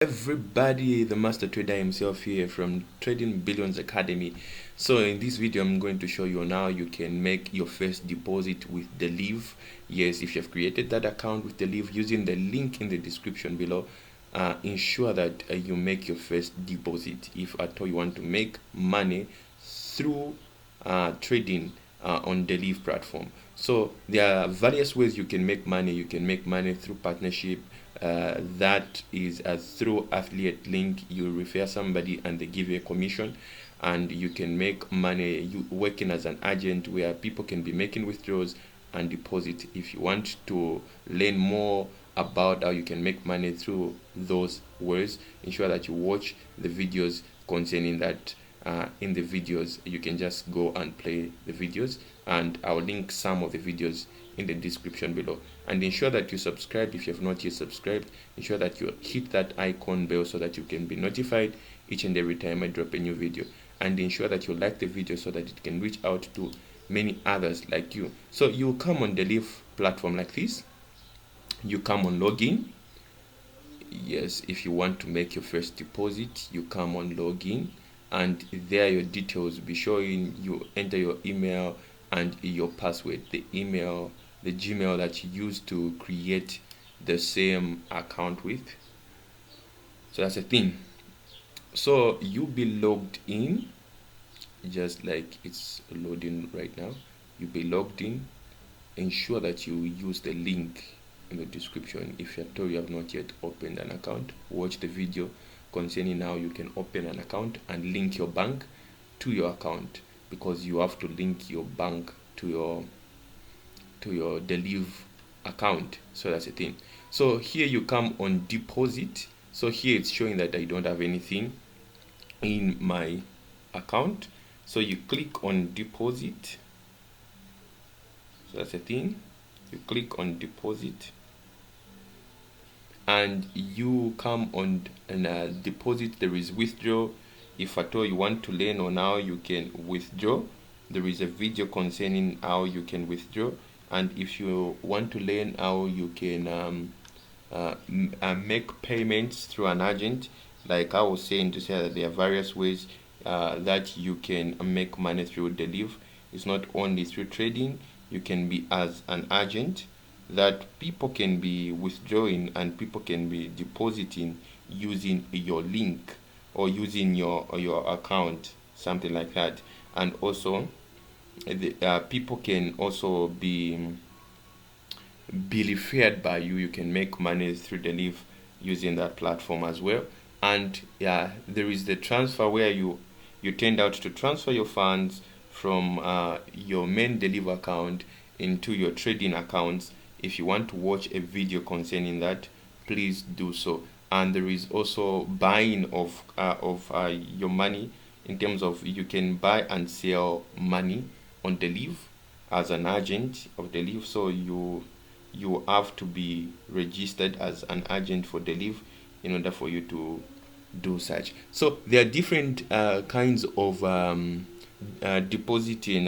Everybody, the master trader himself here from Trading Billions Academy. So in this video I'm going to show you on how you can make your first deposit with Derive. Yes, if you've created that account with Derive using the link in the description below, ensure that you make your first deposit if at all you want to make money through trading on the Derive platform. So there are various ways you can make money. You can make money through partnership. That is through affiliate link. You refer somebody and they give you a commission, and you can make money you working as an agent where people can be making withdrawals and deposit. If you want to learn more about how you can make money through those ways, ensure that you watch the videos concerning that. In the videos, you can just go and play the videos, and I'll link some of the videos in the description below. And ensure that you subscribe if you have not yet subscribed. Ensure that you hit that icon bell so that you can be notified each and every time I drop a new video. And ensure that you like the video so that it can reach out to many others like you. So you come on the Derive platform like this. You come on login. Yes, if you want to make your first deposit, you come on login, and there your details will be showing. You enter your email and your password, the email, the Gmail that you used to create the same account with. So that's the thing. So you'll be logged in, just like it's loading right now. You'll be logged in. Ensure that you use the link in the description. If you have not yet opened an account, watch the video concerning how you can open an account and link your bank to your account, because you have to link your bank to your Derive account. So that's the thing. So here you come on deposit. So here it's showing that I don't have anything in my account, so you click on deposit. So that's the thing. You click on deposit, and you come on and deposit. There is withdraw. If at all you want to learn on how you can withdraw, there is a video concerning how you can withdraw. And if you want to learn how you can make payments through an agent, like I was saying, to say that there are various ways that you can make money through Derive. It's not only through trading. You can be as an agent that people can be withdrawing and people can be depositing using your link or using your account, something like that. And also people can also be referred by you. You can make money through Derive using that platform as well. And yeah, there is the transfer where you tend out to transfer your funds from your main Derive account into your trading accounts. If you want to watch a video concerning that, please do so. And there is also buying of your money, in terms of you can buy and sell money on Derive as an agent of Derive. So you have to be registered as an agent for Derive in order for you to do such. So there are different kinds of depositing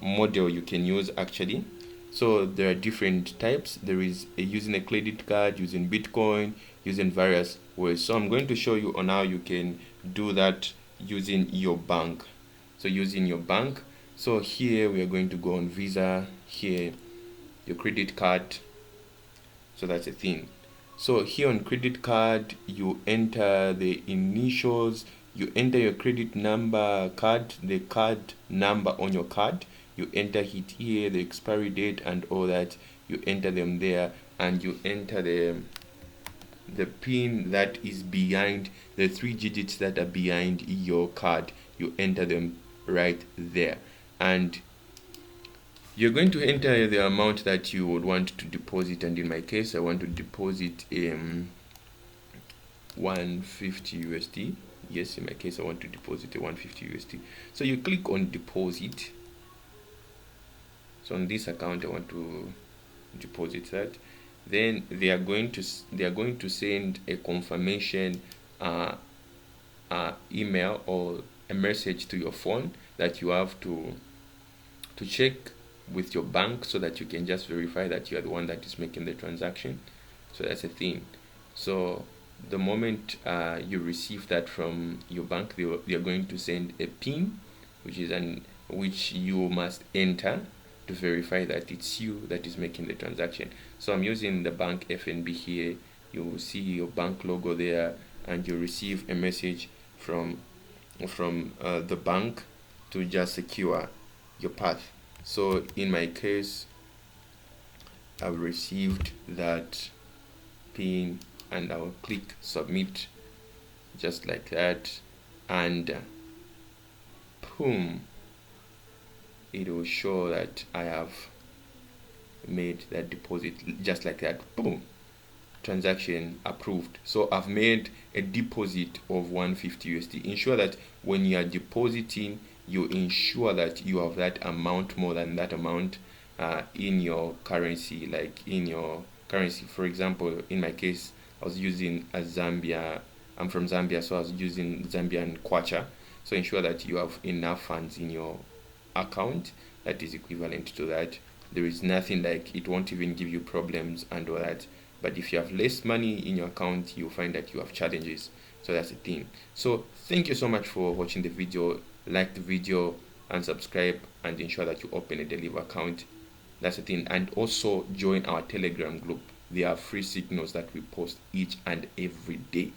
model you can use actually. So there are different types. There is using a credit card, using Bitcoin, using various ways. So I'm going to show you on how you can do that using your bank. So using your bank. So here we are going to go on Visa. Here your credit card. So that's the thing. So here on credit card, you enter the initials, you enter your credit number card, the card number on your card, you enter it here, the expiry date and all that, you enter them there, and you enter the pin that is behind, the 3 digits that are behind your card, you enter them right there. And you're going to enter the amount that you would want to deposit, and in my case I want to deposit 150 USD. Yes, in my case I want to deposit a 150 USD. So you click on deposit. So on this account I want to deposit that. Then they are going to send a confirmation email or a message to your phone that you have to check with your bank, so that you can just verify that you are the one that is making the transaction. So that's a thing. So The moment you receive that from your bank, they are going to send a PIN, which you must enter to verify that it's you that is making the transaction. So I'm using the bank FNB here. You will see your bank logo there, and you receive a message from the bank to just secure your path. So in my case, I've received that PIN, and I'll click submit just like that, and boom, it will show that I have made that deposit just like that. Boom, transaction approved. So I've made a deposit of 150 USD. Ensure that when you are depositing, you ensure that you have that amount, more than that amount, in your currency, like in your currency. For example, in my case, I was using a Zambia. I'm from Zambia, so I was using Zambian kwacha. So ensure that you have enough funds in your account that is equivalent to that. There is nothing like, it won't even give you problems and all that. But if you have less money in your account, you'll find that you have challenges. So that's the thing. So thank you so much for watching the video. Like the video and subscribe, and ensure that you open a Derive account. That's the thing. And also join our Telegram group. There are free signals that we post each and every day.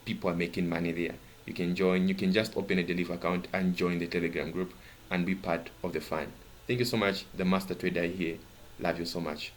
People are making money there. You can join. You can just open a Derive account and join the Telegram group and be part of the fun. Thank you so much. The Master Trader here. Love you so much.